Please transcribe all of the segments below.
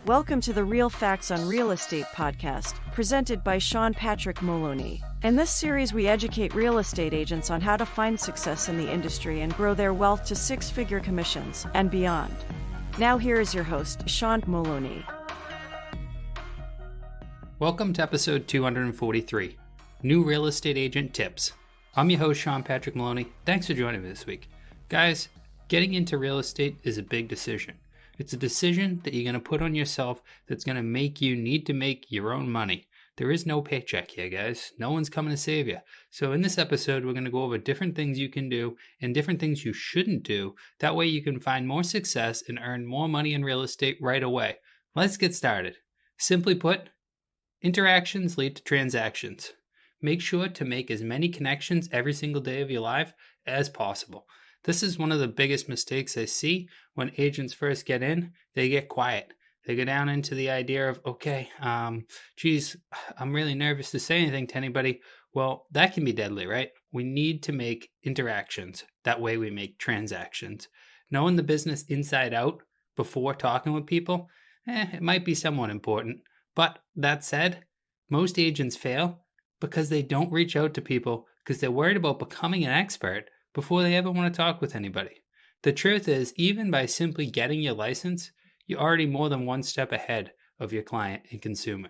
Welcome to the Real Facts on Real Estate podcast, presented by Sean Patrick Maloney. In this series, we educate real estate agents on how to find success in the industry and grow their wealth to six-figure commissions and beyond. Now here is your host, Sean Maloney. Welcome to episode 243, New Real Estate Agent Tips. I'm your host, Sean Patrick Maloney. Thanks for joining me this week. Guys, getting into real estate is a big decision. It's a decision that you're going to put on yourself that's going to make you need to make your own money. There is no paycheck here, guys. No one's coming to save you. So in this episode, we're going to go over different things you can do and different things you shouldn't do. That way you can find more success and earn more money in real estate right away. Let's get started. Simply put, interactions lead to transactions. Make sure to make as many connections every single day of your life as possible. This is one of the biggest mistakes I see when agents first get in. They get quiet. They go down into the idea of, I'm really nervous to say anything to anybody. Well, that can be deadly, right? We need to make interactions. That way we make transactions. Knowing the business inside out before talking with people, it might be somewhat important. But that said, most agents fail because they don't reach out to people because they're worried about becoming an expert before they ever want to talk with anybody. The truth is, even by simply getting your license, you're already more than one step ahead of your client and consumer.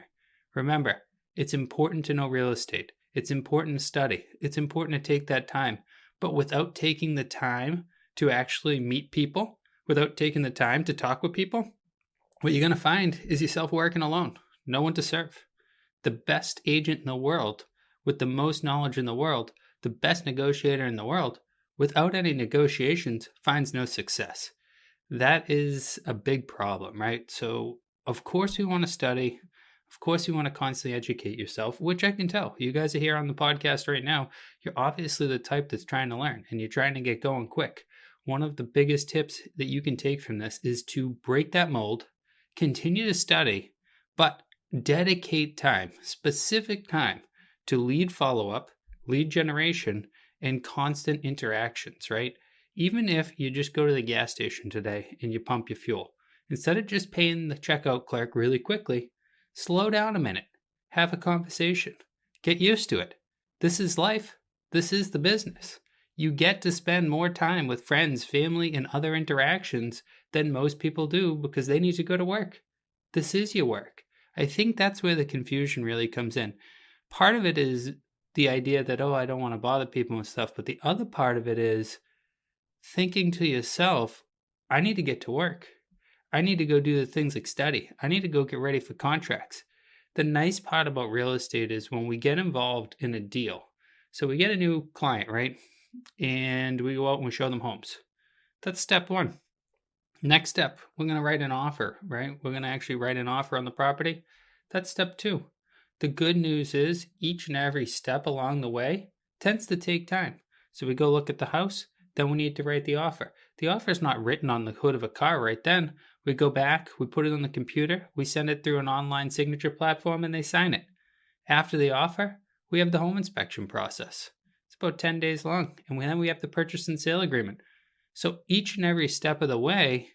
Remember, it's important to know real estate. It's important to study. It's important to take that time. But without taking the time to actually meet people, without taking the time to talk with people, what you're going to find is yourself working alone. No one to serve. The best agent in the world, with the most knowledge in the world, the best negotiator in the world, without any negotiations, finds no success. That is a big problem, right? So, of course, we want to study. Of course, you want to constantly educate yourself, which I can tell. You guys are here on the podcast right now. You're obviously the type that's trying to learn, and you're trying to get going quick. One of the biggest tips that you can take from this is to break that mold, continue to study, but dedicate time, specific time, to lead follow-up, lead generation, and constant interactions, right? Even if you just go to the gas station today and you pump your fuel, instead of just paying the checkout clerk really quickly, slow down a minute, have a conversation, get used to it. This is life. This is the business. You get to spend more time with friends, family, and other interactions than most people do because they need to go to work. This is your work. I think that's where the confusion really comes in. Part of it is the idea that, I don't want to bother people and stuff. But the other part of it is thinking to yourself, I need to get to work. I need to go do the things like study. I need to go get ready for contracts. The nice part about real estate is when we get involved in a deal. So we get a new client, right? And we go out and we show them homes. That's step one. Next step, we're going to write an offer, right? We're going to actually write an offer on the property. That's step two. The good news is each and every step along the way tends to take time. So we go look at the house, then we need to write the offer. The offer is not written on the hood of a car right then. We go back, we put it on the computer, we send it through an online signature platform, and they sign it. After the offer, we have the home inspection process. It's about 10 days long, and then we have the purchase and sale agreement. So each and every step of the way,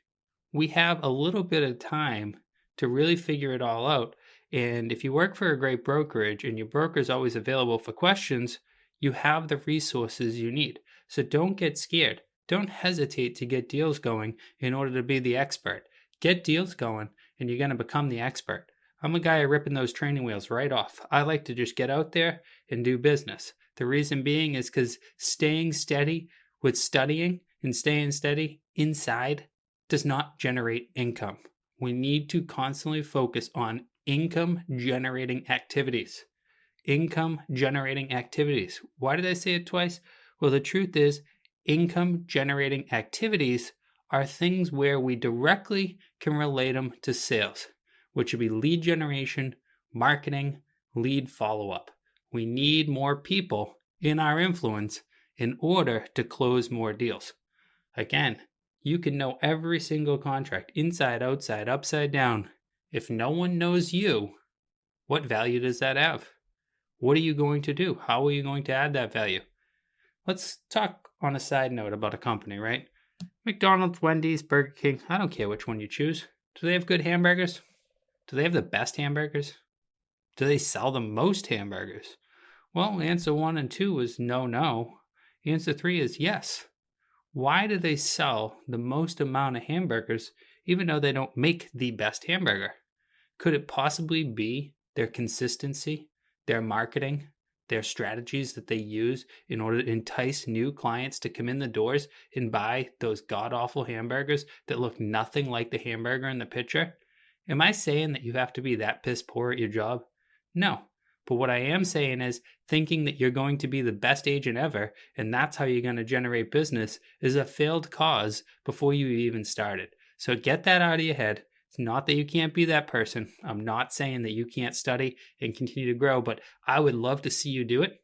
we have a little bit of time to really figure it all out. And if you work for a great brokerage and your broker is always available for questions, you have the resources you need. So don't get scared. Don't hesitate to get deals going in order to be the expert. Get deals going and you're going to become the expert. I'm a guy ripping those training wheels right off. I like to just get out there and do business. The reason being is because staying steady with studying and staying steady inside does not generate income. We need to constantly focus on income generating activities. Income generating activities. Why did I say it twice? Well, the truth is, income generating activities are things where we directly can relate them to sales, which would be lead generation, marketing, lead follow-up. We need more people in our influence in order to close more deals. Again, you can know every single contract, inside, outside, upside down. If no one knows you, what value does that have? What are you going to do? How are you going to add that value? Let's talk on a side note about a company, right? McDonald's, Wendy's, Burger King, I don't care which one you choose. Do they have good hamburgers? Do they have the best hamburgers? Do they sell the most hamburgers? Well, answer 1 and 2 is no, no. Answer 3 is yes. Why do they sell the most amount of hamburgers even though they don't make the best hamburger? Could it possibly be their consistency, their marketing, their strategies that they use in order to entice new clients to come in the doors and buy those god-awful hamburgers that look nothing like the hamburger in the picture? Am I saying that you have to be that piss poor at your job? No. But what I am saying is thinking that you're going to be the best agent ever and that's how you're going to generate business is a failed cause before you even started. So get that out of your head. It's not that you can't be that person. I'm not saying that you can't study and continue to grow, but I would love to see you do it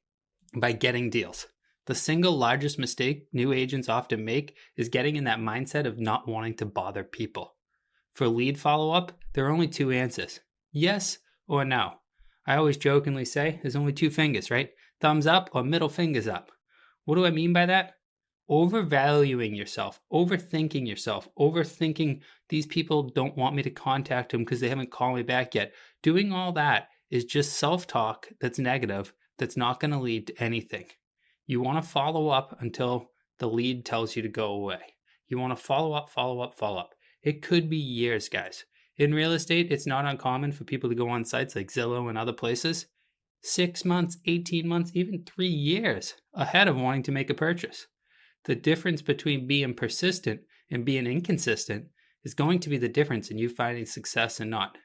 by getting deals. The single largest mistake new agents often make is getting in that mindset of not wanting to bother people. For lead follow-up, there are only 2 answers, yes or no. I always jokingly say there's only 2 fingers, right? Thumbs up or middle fingers up. What do I mean by that? Overvaluing yourself, overthinking these people don't want me to contact them because they haven't called me back yet. Doing all that is just self-talk that's negative, that's not going to lead to anything. You want to follow up until the lead tells you to go away. You want to follow up. It could be years, guys. In real estate, it's not uncommon for people to go on sites like Zillow and other places 6 months, 18 months, even 3 years ahead of wanting to make a purchase. The difference between being persistent and being inconsistent is going to be the difference in you finding success and not.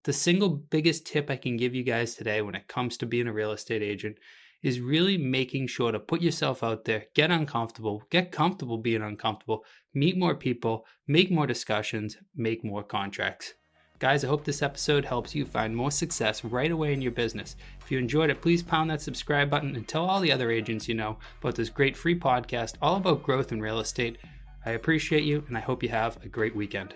The single biggest tip I can give you guys today when it comes to being a real estate agent is really making sure to put yourself out there, get uncomfortable, get comfortable being uncomfortable, meet more people, make more discussions, make more contracts. Guys, I hope this episode helps you find more success right away in your business. If you enjoyed it, please pound that subscribe button and tell all the other agents you know about this great free podcast all about growth in real estate. I appreciate you, and I hope you have a great weekend.